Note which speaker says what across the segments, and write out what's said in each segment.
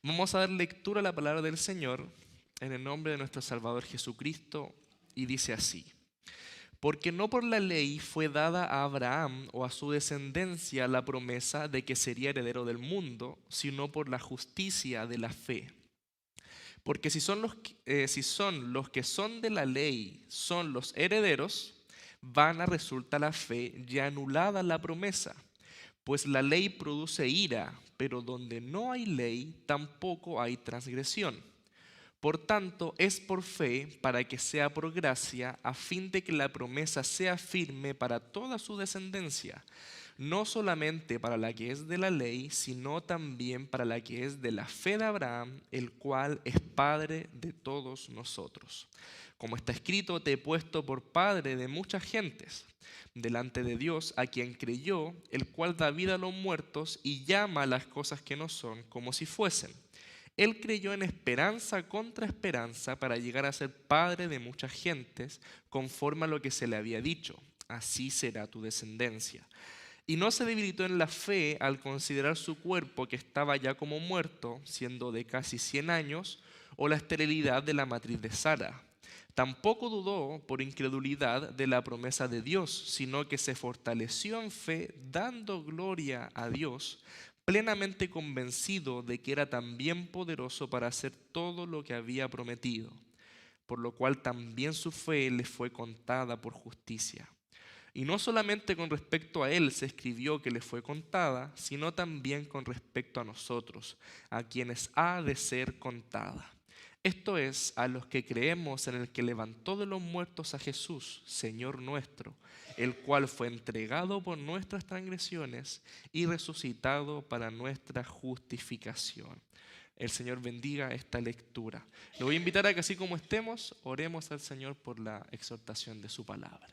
Speaker 1: Vamos a dar lectura a la palabra del Señor en el nombre de nuestro Salvador Jesucristo y dice así. Porque no por la ley fue dada a Abraham o a su descendencia la promesa de que sería heredero del mundo, sino por la justicia de la fe. Porque si son los que son de la ley, son los herederos, vana resulta la fe ya anulada la promesa. Pues la ley produce ira, pero donde no hay ley, tampoco hay transgresión. Por tanto, es por fe para que sea por gracia, a fin de que la promesa sea firme para toda su descendencia, no solamente para la que es de la ley, sino también para la que es de la fe de Abraham, el cual es Padre de todos nosotros. Como está escrito, te he puesto por Padre de muchas gentes, delante de Dios, a quien creyó, el cual da vida a los muertos y llama a las cosas que no son como si fuesen. Él creyó en esperanza contra esperanza para llegar a ser padre de muchas gentes, conforme a lo que se le había dicho. Así será tu descendencia. Y no se debilitó en la fe al considerar su cuerpo que estaba ya como muerto, siendo de casi 100 años, o la esterilidad de la matriz de Sara. Tampoco dudó por incredulidad de la promesa de Dios, sino que se fortaleció en fe, dando gloria a Dios, plenamente convencido de que era también poderoso para hacer todo lo que había prometido, por lo cual también su fe le fue contada por justicia. Y no solamente con respecto a él se escribió que le fue contada, sino también con respecto a nosotros, a quienes ha de ser contada. Esto es, a los que creemos en el que levantó de los muertos a Jesús, Señor nuestro, el cual fue entregado por nuestras transgresiones y resucitado para nuestra justificación. El Señor bendiga esta lectura. Le voy a invitar a que así como estemos, oremos al Señor por la exhortación de su palabra.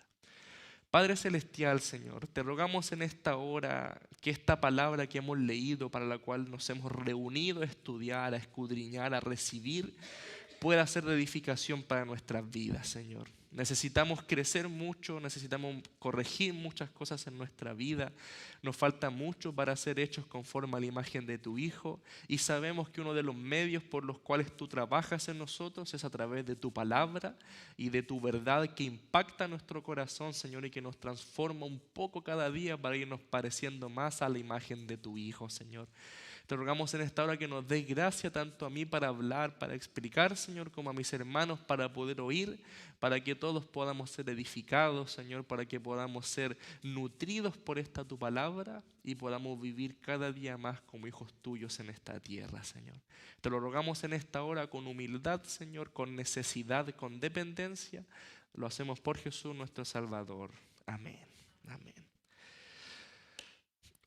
Speaker 1: Padre Celestial, Señor, te rogamos en esta hora que esta palabra que hemos leído, para la cual nos hemos reunido a estudiar, a escudriñar, a recibir, pueda ser de edificación para nuestras vidas, Señor. Necesitamos crecer mucho, necesitamos corregir muchas cosas en nuestra vida. Nos falta mucho para ser hechos conforme a la imagen de tu Hijo. Y sabemos que uno de los medios por los cuales tú trabajas en nosotros es a través de tu palabra y de tu verdad que impacta nuestro corazón, Señor, y que nos transforma un poco cada día para irnos pareciendo más a la imagen de tu Hijo, Señor. Te rogamos en esta hora que nos des gracia tanto a mí para hablar, para explicar, Señor, como a mis hermanos para poder oír, para que todos podamos ser edificados, Señor, para que podamos ser nutridos por esta tu palabra y podamos vivir cada día más como hijos tuyos en esta tierra, Señor. Te lo rogamos en esta hora con humildad, Señor, con necesidad, con dependencia. Lo hacemos por Jesús nuestro Salvador. Amén. Amén.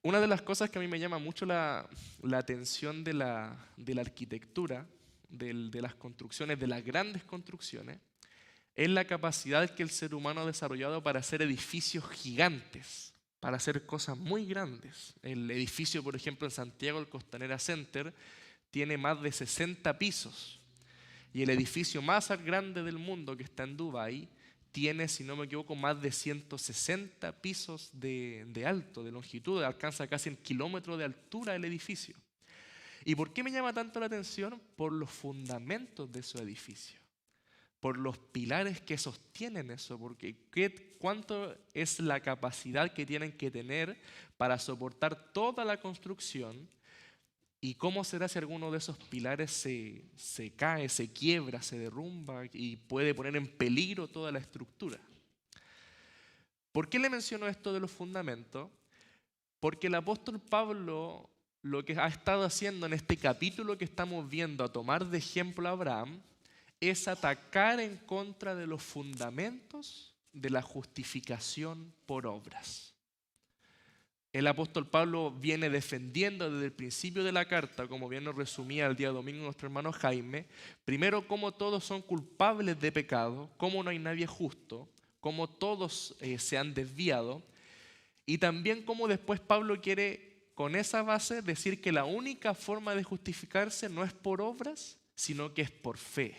Speaker 1: Una de las cosas que a mí me llama mucho la atención de la arquitectura, de las construcciones, de las grandes construcciones, es la capacidad que el ser humano ha desarrollado para hacer edificios gigantes, para hacer cosas muy grandes. El edificio, por ejemplo, en Santiago, el Costanera Center, tiene más de 60 pisos. Y el edificio más grande del mundo, que está en Dubái, tiene, si no me equivoco, más de 160 pisos de alto, de longitud, alcanza casi el kilómetro de altura el edificio. ¿Y por qué me llama tanto la atención? Por los fundamentos de su edificio, por los pilares que sostienen eso, porque cuánto es la capacidad que tienen que tener para soportar toda la construcción. ¿Y cómo será si alguno de esos pilares se cae, se quiebra, se derrumba y puede poner en peligro toda la estructura? ¿Por qué le menciono esto de los fundamentos? Porque el apóstol Pablo lo que ha estado haciendo en este capítulo que estamos viendo, a tomar de ejemplo a Abraham, es atacar en contra de los fundamentos de la justificación por obras. El apóstol Pablo viene defendiendo desde el principio de la carta, como bien nos resumía el día domingo nuestro hermano Jaime, primero cómo todos son culpables de pecado, cómo no hay nadie justo, cómo todos se han desviado, y también cómo después Pablo quiere con esa base decir que la única forma de justificarse no es por obras, sino que es por fe.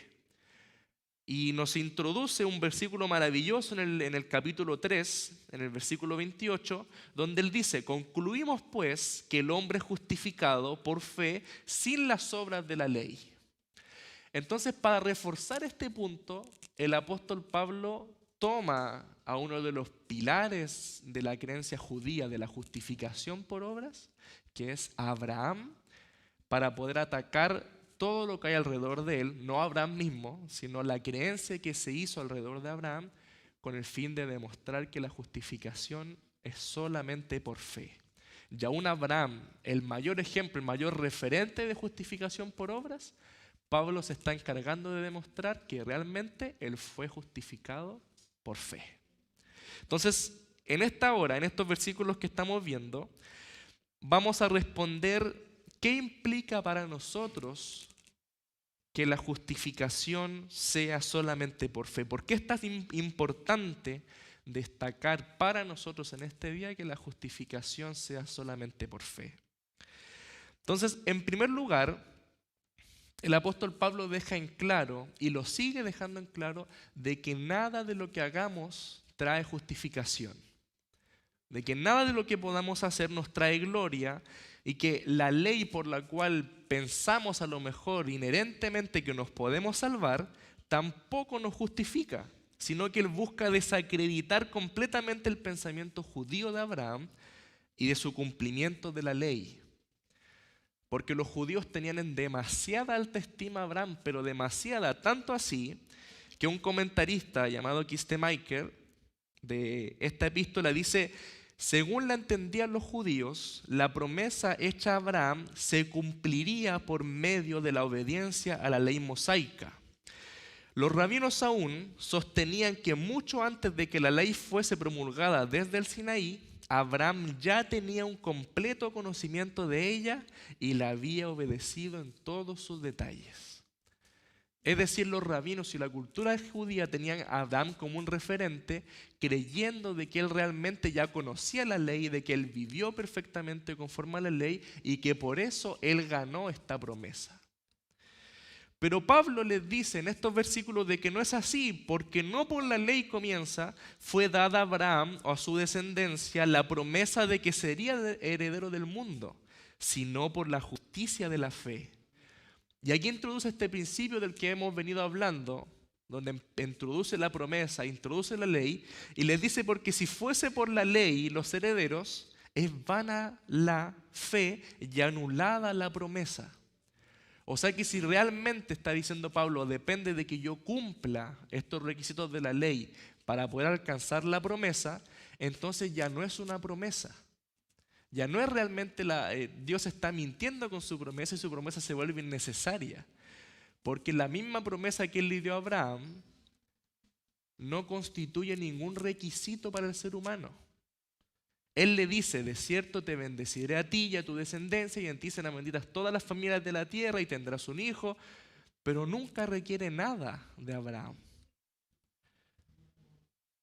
Speaker 1: Y nos introduce un versículo maravilloso en el capítulo 3, en el versículo 28, donde él dice: concluimos pues que el hombre es justificado por fe sin las obras de la ley. Entonces, para reforzar este punto, el apóstol Pablo toma a uno de los pilares de la creencia judía de la justificación por obras, que es Abraham, para poder atacar todo lo que hay alrededor de él, no Abraham mismo, sino la creencia que se hizo alrededor de Abraham, con el fin de demostrar que la justificación es solamente por fe. Y aún Abraham, el mayor ejemplo, el mayor referente de justificación por obras, Pablo se está encargando de demostrar que realmente él fue justificado por fe. Entonces, en esta hora, en estos versículos que estamos viendo, vamos a responder qué implica para nosotros que la justificación sea solamente por fe. ¿Por qué es tan importante destacar para nosotros en este día que la justificación sea solamente por fe? Entonces, en primer lugar, el apóstol Pablo deja en claro, y lo sigue dejando en claro, de que nada de lo que hagamos trae justificación. De que nada de lo que podamos hacer nos trae gloria, y que la ley por la cual pensamos a lo mejor inherentemente que nos podemos salvar, tampoco nos justifica, sino que él busca desacreditar completamente el pensamiento judío de Abraham y de su cumplimiento de la ley. Porque los judíos tenían en demasiada alta estima a Abraham, pero demasiada, tanto así que un comentarista llamado Kistemaker de esta epístola dice: según la entendían los judíos, la promesa hecha a Abraham se cumpliría por medio de la obediencia a la ley mosaica. Los rabinos aún sostenían que mucho antes de que la ley fuese promulgada desde el Sinaí, Abraham ya tenía un completo conocimiento de ella y la había obedecido en todos sus detalles. Es decir, los rabinos y la cultura judía tenían a Abraham como un referente, creyendo de que él realmente ya conocía la ley, de que él vivió perfectamente conforme a la ley y que por eso él ganó esta promesa. Pero Pablo les dice en estos versículos de que no es así, porque no por la ley comienza, fue dada a Abraham o a su descendencia la promesa de que sería heredero del mundo, sino por la justicia de la fe. Y aquí introduce este principio del que hemos venido hablando, donde introduce la promesa, introduce la ley, y les dice: porque si fuese por la ley los herederos, es vana la fe y anulada la promesa. O sea que si realmente, está diciendo Pablo, depende de que yo cumpla estos requisitos de la ley para poder alcanzar la promesa, entonces ya no es una promesa. Ya no es realmente Dios está mintiendo con su promesa y su promesa se vuelve innecesaria. Porque la misma promesa que él le dio a Abraham no constituye ningún requisito para el ser humano. Él le dice: de cierto te bendeciré a ti y a tu descendencia, y en ti serán benditas todas las familias de la tierra, y tendrás un hijo, pero nunca requiere nada de Abraham.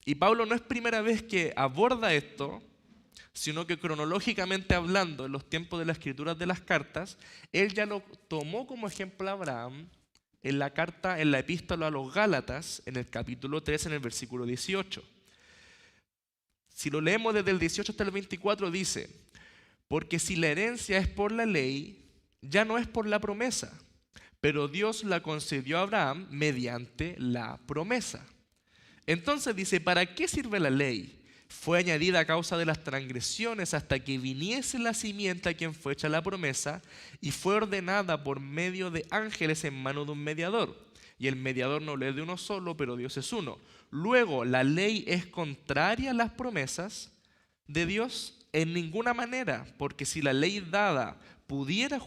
Speaker 1: Y Pablo no es primera vez que aborda esto, sino que cronológicamente hablando, en los tiempos de las escrituras de las cartas, él ya lo tomó como ejemplo a Abraham en la epístola a los Gálatas, en el capítulo 3, en el versículo 18. Si lo leemos desde el 18 hasta el 24, dice: porque si la herencia es por la ley, ya no es por la promesa, pero Dios la concedió a Abraham mediante la promesa. Entonces dice: ¿para qué sirve la ley? Fue añadida a causa de las transgresiones hasta que viniese la simiente a quien fue hecha la promesa, y fue ordenada por medio de ángeles en mano de un mediador. Y el mediador no es de uno solo, pero Dios es uno. Luego, ¿la ley es contraria a las promesas de Dios? En ninguna manera, porque si la ley dada pudiera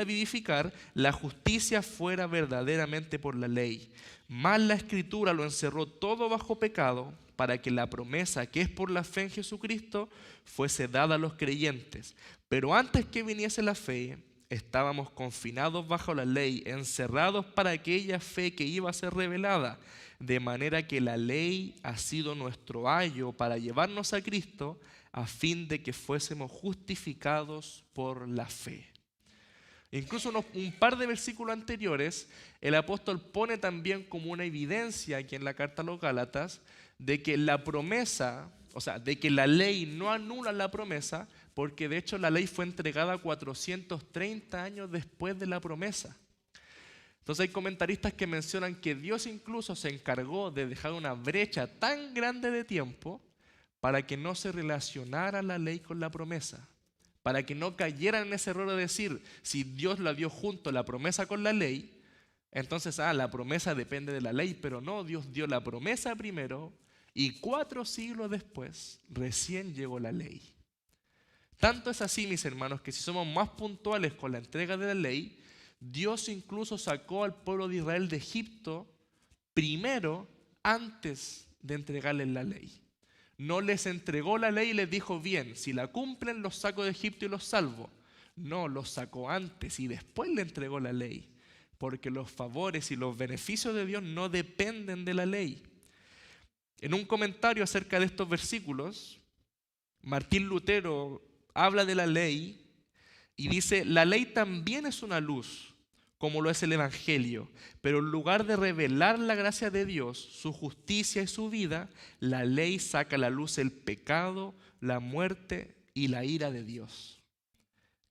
Speaker 1: vivificar, la justicia fuera verdaderamente por la ley. Mas la Escritura lo encerró todo bajo pecado, para que la promesa que es por la fe en Jesucristo fuese dada a los creyentes. Pero antes que viniese la fe, estábamos confinados bajo la ley, encerrados para aquella fe que iba a ser revelada, de manera que la ley ha sido nuestro ayo para llevarnos a Cristo, a fin de que fuésemos justificados por la fe. Incluso un par de versículos anteriores, el apóstol pone también como una evidencia aquí en la carta a los Gálatas de que la promesa, o sea, de que la ley no anula la promesa, porque de hecho la ley fue entregada 430 años después de la promesa. Entonces hay comentaristas que mencionan que Dios incluso se encargó de dejar una brecha tan grande de tiempo para que no se relacionara la ley con la promesa, para que no cayeran en ese error de decir, si Dios la dio junto la promesa con la ley, entonces la promesa depende de la ley, pero no, Dios dio la promesa primero y 4 siglos después recién llegó la ley. Tanto es así, mis hermanos, que si somos más puntuales con la entrega de la ley, Dios incluso sacó al pueblo de Israel de Egipto primero antes de entregarles la ley. No les entregó la ley y les dijo, bien, si la cumplen los saco de Egipto y los salvo. No, los sacó antes y después le entregó la ley, porque los favores y los beneficios de Dios no dependen de la ley. En un comentario acerca de estos versículos, Martín Lutero habla de la ley y dice, la ley también es una luz, como lo es el Evangelio, pero en lugar de revelar la gracia de Dios, su justicia y su vida, la ley saca a la luz el pecado, la muerte y la ira de Dios.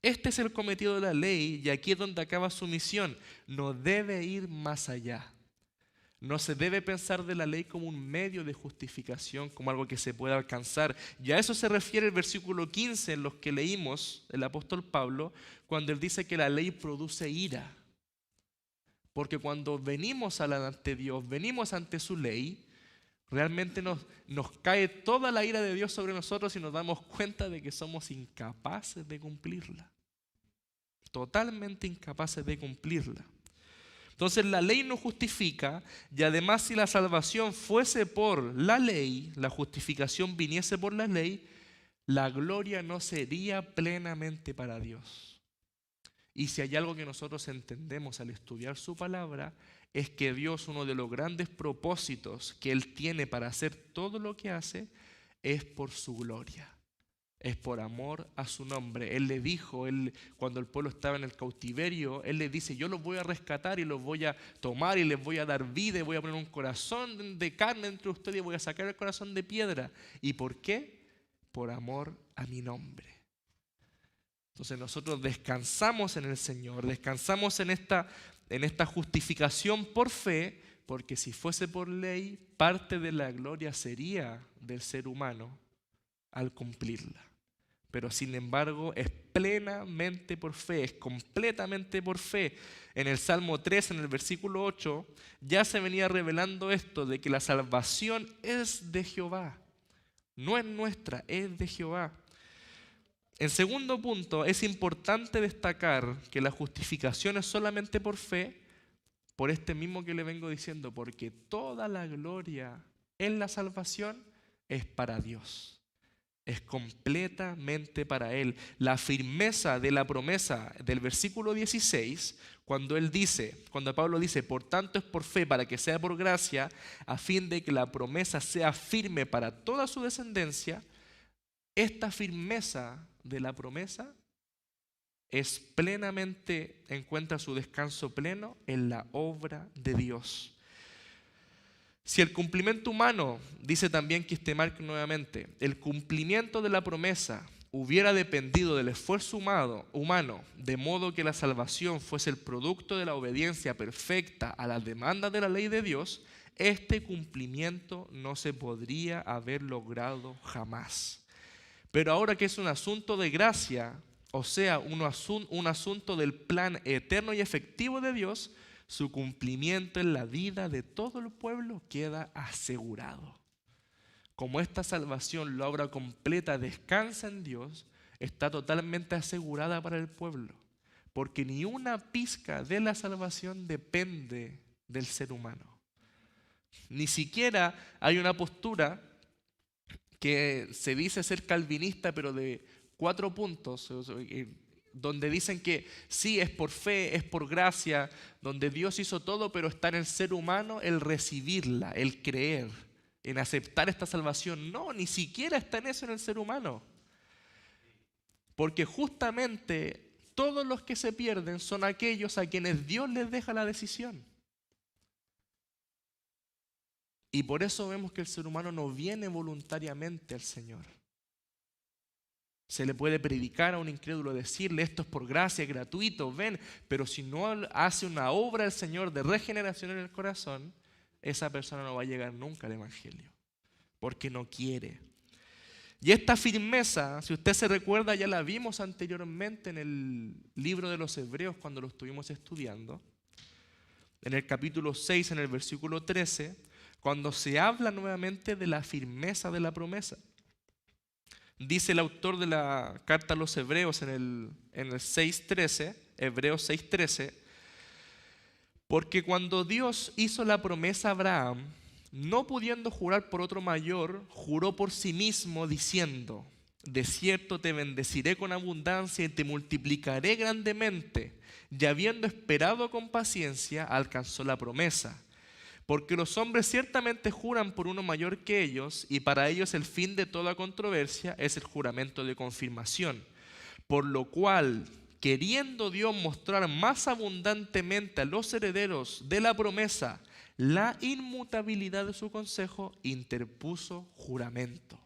Speaker 1: Este es el cometido de la ley y aquí es donde acaba su misión. No debe ir más allá. No se debe pensar de la ley como un medio de justificación, como algo que se pueda alcanzar. Y a eso se refiere el versículo 15 en los que leímos el apóstol Pablo, cuando él dice que la ley produce ira. Porque cuando venimos ante Dios, venimos ante su ley, realmente nos cae toda la ira de Dios sobre nosotros y nos damos cuenta de que somos incapaces de cumplirla. Totalmente incapaces de cumplirla. Entonces la ley nos justifica y además si la salvación fuese por la ley, la justificación viniese por la ley, la gloria no sería plenamente para Dios. Y si hay algo que nosotros entendemos al estudiar su palabra, es que Dios, uno de los grandes propósitos que Él tiene para hacer todo lo que hace, es por su gloria. Es por amor a su nombre. Él le dijo, cuando el pueblo estaba en el cautiverio, Él le dice, yo los voy a rescatar y los voy a tomar y les voy a dar vida y voy a poner un corazón de carne entre ustedes y voy a sacar el corazón de piedra. ¿Y por qué? Por amor a mi nombre. Entonces nosotros descansamos en el Señor, descansamos en esta justificación por fe, porque si fuese por ley, parte de la gloria sería del ser humano al cumplirla. Pero sin embargo es plenamente por fe, es completamente por fe. En el Salmo 3, en el versículo 8, ya se venía revelando esto de que la salvación es de Jehová. No es nuestra, es de Jehová. En segundo punto, es importante destacar que la justificación es solamente por fe, por este mismo que le vengo diciendo, porque toda la gloria en la salvación es para Dios. Es completamente para Él. La firmeza de la promesa del versículo 16, cuando Pablo dice, por tanto es por fe, para que sea por gracia, a fin de que la promesa sea firme para toda su descendencia, esta firmeza de la promesa encuentra su descanso pleno en la obra de Dios. Si el cumplimiento humano, dice también Kistemaker nuevamente, el cumplimiento de la promesa hubiera dependido del esfuerzo humano, de modo que la salvación fuese el producto de la obediencia perfecta a las demandas de la ley de Dios, este cumplimiento no se podría haber logrado jamás. Pero ahora que es un asunto de gracia, o sea, un asunto del plan eterno y efectivo de Dios, su cumplimiento en la vida de todo el pueblo queda asegurado. Como esta salvación, la obra completa, descansa en Dios, está totalmente asegurada para el pueblo, porque ni una pizca de la salvación depende del ser humano. Ni siquiera hay una postura que se dice ser calvinista, pero de 4 puntos, donde dicen que sí, es por fe, es por gracia, donde Dios hizo todo, pero está en el ser humano el recibirla, el creer, en aceptar esta salvación. No, ni siquiera está en eso en el ser humano. Porque justamente todos los que se pierden son aquellos a quienes Dios les deja la decisión. Y por eso vemos que el ser humano no viene voluntariamente al Señor. Se le puede predicar a un incrédulo, decirle esto es por gracia, es gratuito, ven, pero si no hace una obra el Señor de regeneración en el corazón, esa persona no va a llegar nunca al Evangelio, porque no quiere. Y esta firmeza, si usted se recuerda, ya la vimos anteriormente en el libro de los Hebreos cuando lo estuvimos estudiando, en el capítulo 6, en el versículo 13, cuando se habla nuevamente de la firmeza de la promesa. Dice el autor de la carta a los Hebreos en el 6:13, Hebreos 6:13, porque cuando Dios hizo la promesa a Abraham, no pudiendo jurar por otro mayor, juró por sí mismo diciendo, de cierto te bendeciré con abundancia y te multiplicaré grandemente, y habiendo esperado con paciencia, alcanzó la promesa. Porque los hombres ciertamente juran por uno mayor que ellos, y para ellos el fin de toda controversia es el juramento de confirmación. Por lo cual, queriendo Dios mostrar más abundantemente a los herederos de la promesa la inmutabilidad de su consejo, interpuso juramento.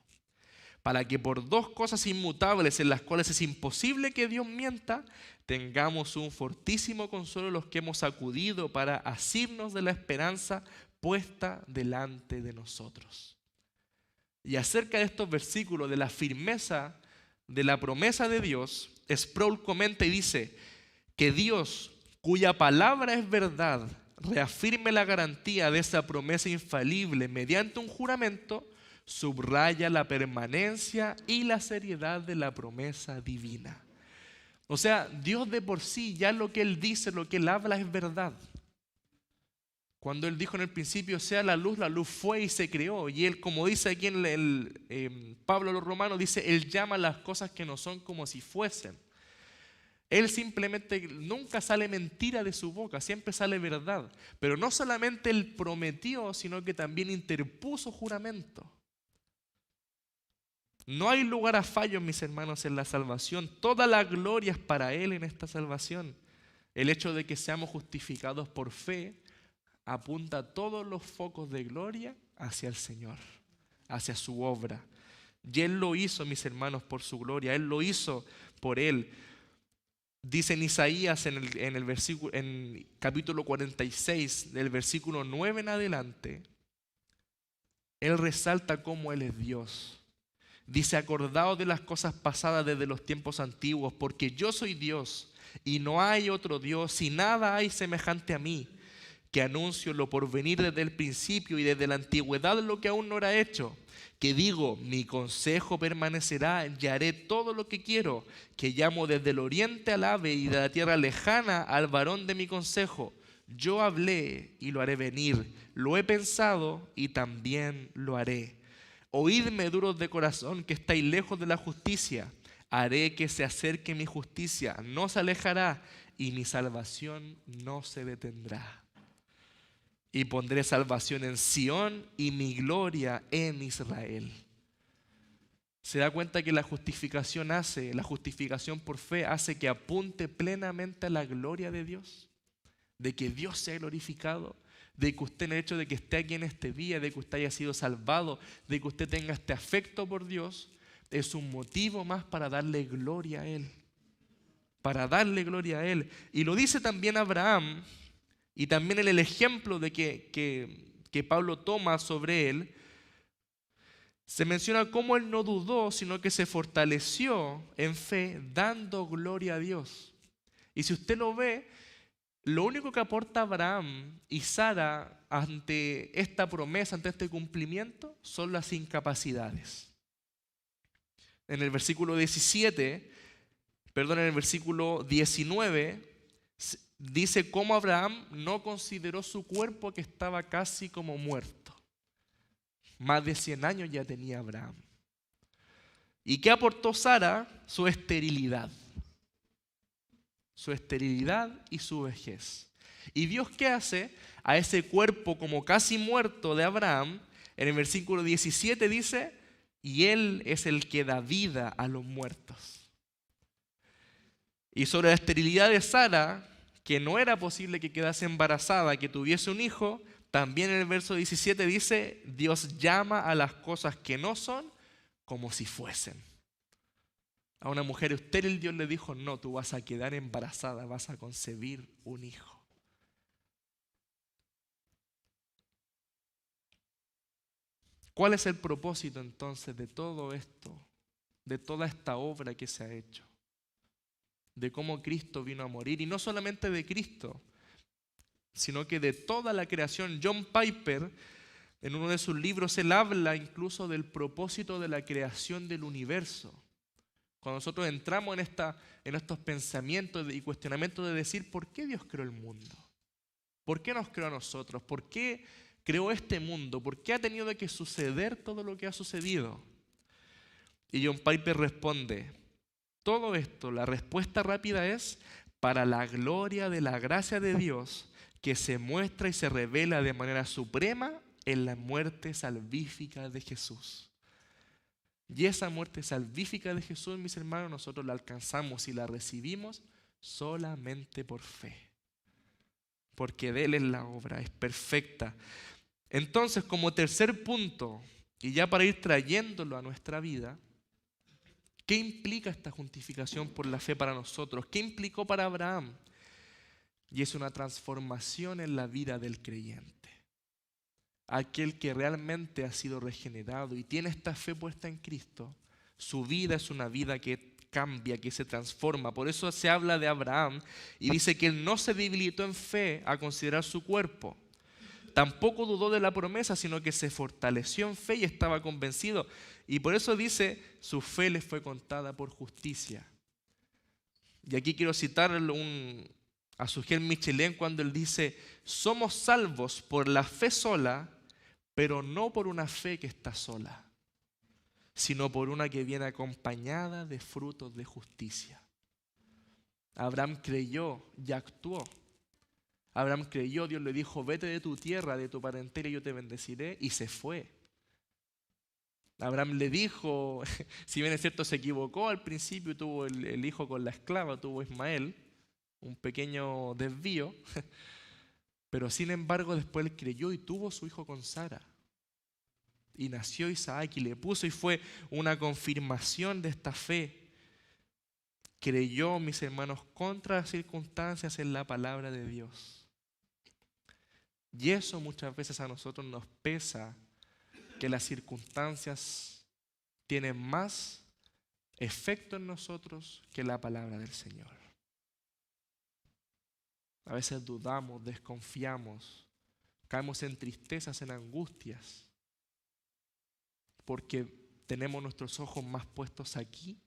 Speaker 1: Para que por dos cosas inmutables en las cuales es imposible que Dios mienta, tengamos un fortísimo consuelo los que hemos acudido para asirnos de la esperanza puesta delante de nosotros. Y acerca de estos versículos, de la firmeza de la promesa de Dios, Sproul comenta y dice que Dios, cuya palabra es verdad, reafirme la garantía de esa promesa infalible mediante un juramento, subraya la permanencia y la seriedad de la promesa divina. O sea, Dios de por sí, ya lo que Él dice, lo que Él habla es verdad. Cuando Él dijo en el principio, sea la luz fue y se creó. Y Él, como dice aquí en Pablo a los Romanos, dice, Él llama las cosas que no son como si fuesen. Él simplemente, nunca sale mentira de su boca, siempre sale verdad. Pero no solamente Él prometió, sino que también interpuso juramento. No hay lugar a fallos, mis hermanos, en la salvación. Toda la gloria es para Él en esta salvación. El hecho de que seamos justificados por fe apunta todos los focos de gloria hacia el Señor, hacia su obra. Y Él lo hizo, mis hermanos, por su gloria. Él lo hizo por Él. Dice en Isaías en capítulo 46, del versículo 9 en adelante, Él resalta cómo Él es Dios. Dice, acordaos de las cosas pasadas desde los tiempos antiguos, porque yo soy Dios y no hay otro Dios y nada hay semejante a mí, que anuncio lo por venir desde el principio y desde la antigüedad lo que aún no era hecho, que digo, mi consejo permanecerá y haré todo lo que quiero, que llamo desde el oriente al ave y de la tierra lejana al varón de mi consejo. Yo hablé y lo haré venir, lo he pensado y también lo haré. Oídme, duros de corazón, que estáis lejos de la justicia. Haré que se acerque mi justicia, no se alejará, y mi salvación no se detendrá. Y pondré salvación en Sión y mi gloria en Israel. ¿Se da cuenta que la justificación por fe hace que apunte plenamente a la gloria de Dios? De que Dios sea glorificado. De que usted, en el hecho de que esté aquí en este día, de que usted haya sido salvado, de que usted tenga este afecto por Dios, es un motivo más para darle gloria a Él. Para darle gloria a Él. Y lo dice también Abraham, y también en el ejemplo de que Pablo toma sobre él, se menciona cómo él no dudó, sino que se fortaleció en fe, dando gloria a Dios. Y si usted lo ve, lo único que aporta Abraham y Sara ante esta promesa, ante este cumplimiento, son las incapacidades. En el versículo 19, dice cómo Abraham no consideró su cuerpo que estaba casi como muerto. Más de 100 años ya tenía Abraham. ¿Y qué aportó Sara? Su esterilidad. Su esterilidad y su vejez. ¿Y Dios qué hace? A ese cuerpo como casi muerto de Abraham, en el versículo 17 dice, y Él es el que da vida a los muertos. Y sobre la esterilidad de Sara, que no era posible que quedase embarazada, que tuviese un hijo, también en el verso 17 dice, Dios llama a las cosas que no son como si fuesen. A una mujer estéril Dios le dijo, no, tú vas a quedar embarazada, vas a concebir un hijo. ¿Cuál es el propósito entonces de todo esto, de toda esta obra que se ha hecho? De cómo Cristo vino a morir, y no solamente de Cristo, sino que de toda la creación. John Piper, en uno de sus libros, él habla incluso del propósito de la creación del universo. Cuando nosotros entramos en estos pensamientos y cuestionamientos de decir, ¿por qué Dios creó el mundo? ¿Por qué nos creó a nosotros? ¿Por qué creó este mundo? ¿Por qué ha tenido que suceder todo lo que ha sucedido? Y John Piper responde, todo esto, la respuesta rápida es para la gloria de la gracia de Dios que se muestra y se revela de manera suprema en la muerte salvífica de Jesús. Y esa muerte salvífica de Jesús, mis hermanos, nosotros la alcanzamos y la recibimos solamente por fe. Porque de Él es la obra, es perfecta. Entonces, como tercer punto, y ya para ir trayéndolo a nuestra vida, ¿qué implica esta justificación por la fe para nosotros? ¿Qué implicó para Abraham? Y es una transformación en la vida del creyente. Aquel que realmente ha sido regenerado y tiene esta fe puesta en Cristo, su vida es una vida que cambia, que se transforma. Por eso se habla de Abraham y dice que él no se debilitó en fe a considerar su cuerpo. Tampoco dudó de la promesa, sino que se fortaleció en fe y estaba convencido. Y por eso dice, su fe le fue contada por justicia. Y aquí quiero citar a Sugel Michelén cuando él dice, somos salvos por la fe sola, pero no por una fe que está sola, sino por una que viene acompañada de frutos de justicia. Abraham creyó y actuó. Abraham creyó, Dios le dijo, vete de tu tierra, de tu parentela y yo te bendeciré, y se fue. Abraham le dijo, si bien es cierto se equivocó al principio, tuvo el hijo con la esclava, tuvo Ismael, un pequeño desvío, pero sin embargo después él creyó y tuvo su hijo con Sara. Y nació Isaac y le puso y fue una confirmación de esta fe. Creyó, mis hermanos, contra las circunstancias en la palabra de Dios. Y eso muchas veces a nosotros nos pesa, que las circunstancias tienen más efecto en nosotros que la palabra del Señor. A veces dudamos, desconfiamos, caemos en tristezas, en angustias, porque tenemos nuestros ojos más puestos aquí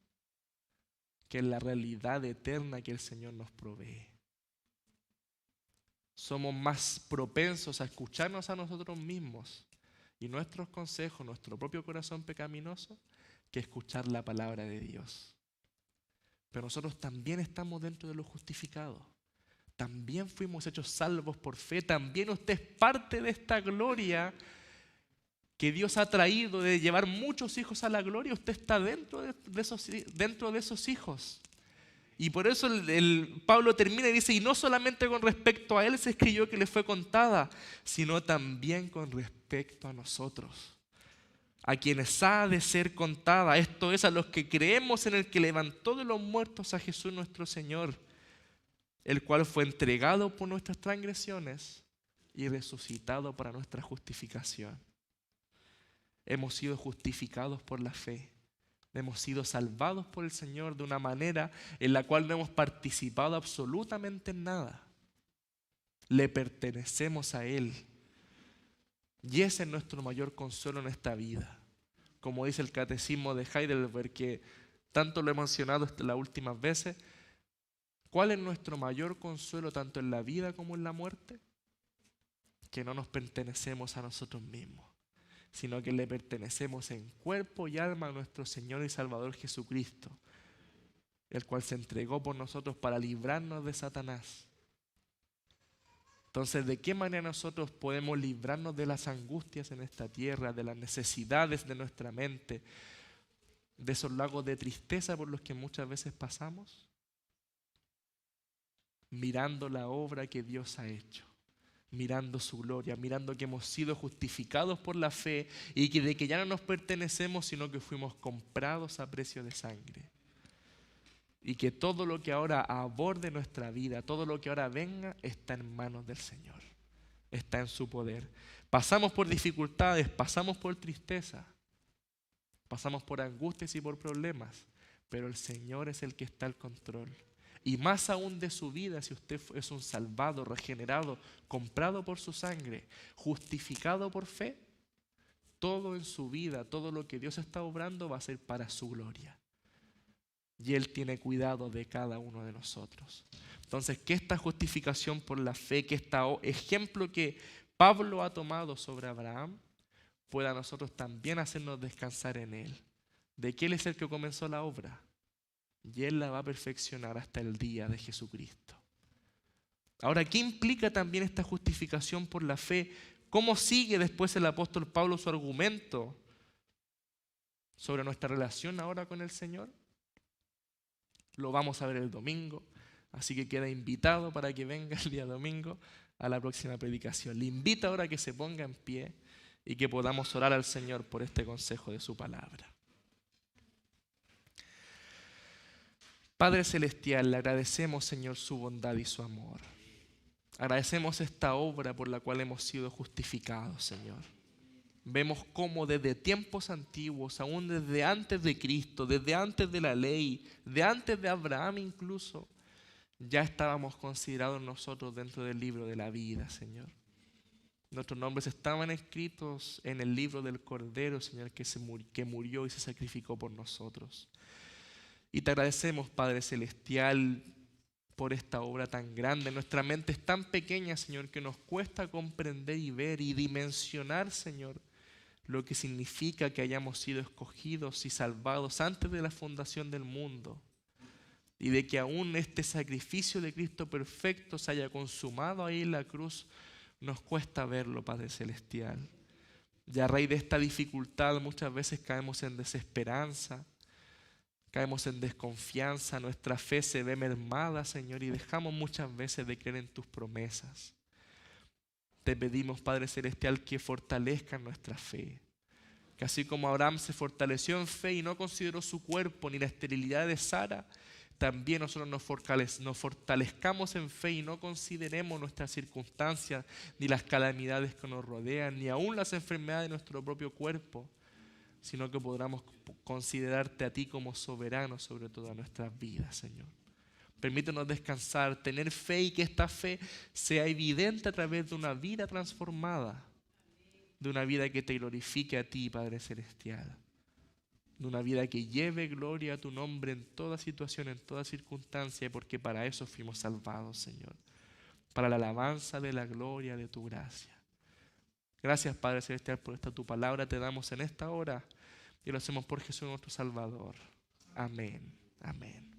Speaker 1: que en la realidad eterna que el Señor nos provee. Somos más propensos a escucharnos a nosotros mismos y nuestros consejos, nuestro propio corazón pecaminoso, que escuchar la palabra de Dios. Pero nosotros también estamos dentro de los justificados. También fuimos hechos salvos por fe. También usted es parte de esta gloria que Dios ha traído de llevar muchos hijos a la gloria. Usted está dentro de esos hijos. Y por eso Pablo termina y dice, y no solamente con respecto a él se escribió que le fue contada, sino también con respecto a nosotros, a quienes ha de ser contada, esto es, a los que creemos en el que levantó de los muertos a Jesús nuestro Señor, el cual fue entregado por nuestras transgresiones y resucitado para nuestra justificación. Hemos sido justificados por la fe. Hemos sido salvados por el Señor de una manera en la cual no hemos participado absolutamente en nada. Le pertenecemos a Él. Y ese es nuestro mayor consuelo en esta vida. Como dice el catecismo de Heidelberg, que tanto lo he mencionado las últimas veces, ¿cuál es nuestro mayor consuelo tanto en la vida como en la muerte? Que no nos pertenecemos a nosotros mismos, sino que le pertenecemos en cuerpo y alma a nuestro Señor y Salvador Jesucristo, el cual se entregó por nosotros para librarnos de Satanás. Entonces, ¿de qué manera nosotros podemos librarnos de las angustias en esta tierra, de las necesidades de nuestra mente, de esos lagos de tristeza por los que muchas veces pasamos? mirando la obra que Dios ha hecho, mirando su gloria, mirando que hemos sido justificados por la fe y que de que ya no nos pertenecemos, sino que fuimos comprados a precio de sangre. Y que todo lo que ahora aborde nuestra vida, todo lo que ahora venga, está en manos del Señor, está en su poder. Pasamos por dificultades, pasamos por tristeza, pasamos por angustias y por problemas, pero el Señor es el que está al control. Y más aún de su vida, si usted es un salvado, regenerado, comprado por su sangre, justificado por fe, todo en su vida, todo lo que Dios está obrando va a ser para su gloria. Y Él tiene cuidado de cada uno de nosotros. Entonces, que esta justificación por la fe, que este ejemplo que Pablo ha tomado sobre Abraham, pueda a nosotros también hacernos descansar en Él. De que Él es el que comenzó la obra. Y Él la va a perfeccionar hasta el día de Jesucristo. Ahora, ¿qué implica también esta justificación por la fe? ¿Cómo sigue después el apóstol Pablo su argumento sobre nuestra relación ahora con el Señor? Lo vamos a ver el domingo, así que queda invitado para que venga el día domingo a la próxima predicación. Le invito ahora a que se ponga en pie y que podamos orar al Señor por este consejo de su palabra. Padre Celestial, le agradecemos, Señor, su bondad y su amor. Agradecemos esta obra por la cual hemos sido justificados, Señor. Vemos cómo desde tiempos antiguos, aún desde antes de Cristo, desde antes de la ley, de antes de Abraham incluso, ya estábamos considerados nosotros dentro del libro de la vida, Señor. Nuestros nombres estaban escritos en el libro del Cordero, Señor, que murió y se sacrificó por nosotros. Y te agradecemos, Padre Celestial, por esta obra tan grande. Nuestra mente es tan pequeña, Señor, que nos cuesta comprender y ver y dimensionar, Señor, lo que significa que hayamos sido escogidos y salvados antes de la fundación del mundo. Y de que aún este sacrificio de Cristo perfecto se haya consumado ahí en la cruz, nos cuesta verlo, Padre Celestial. Y a raíz de esta dificultad muchas veces caemos en desesperanza, caemos en desconfianza, nuestra fe se ve mermada, Señor, y dejamos muchas veces de creer en tus promesas. Te pedimos, Padre Celestial, que fortalezca nuestra fe. Que así como Abraham se fortaleció en fe y no consideró su cuerpo ni la esterilidad de Sara, también nosotros nos fortalezcamos en fe y no consideremos nuestras circunstancias, ni las calamidades que nos rodean, ni aún las enfermedades de nuestro propio cuerpo, sino que podamos considerarte a ti como soberano sobre todas nuestras vidas, Señor. Permítenos descansar, tener fe y que esta fe sea evidente a través de una vida transformada, de una vida que te glorifique a ti, Padre Celestial, de una vida que lleve gloria a tu nombre en toda situación, en toda circunstancia, porque para eso fuimos salvados, Señor, para la alabanza de la gloria de tu gracia. Gracias, Padre Celestial, por esta tu palabra. Te damos en esta hora y lo hacemos por Jesús nuestro Salvador. Amén. Amén.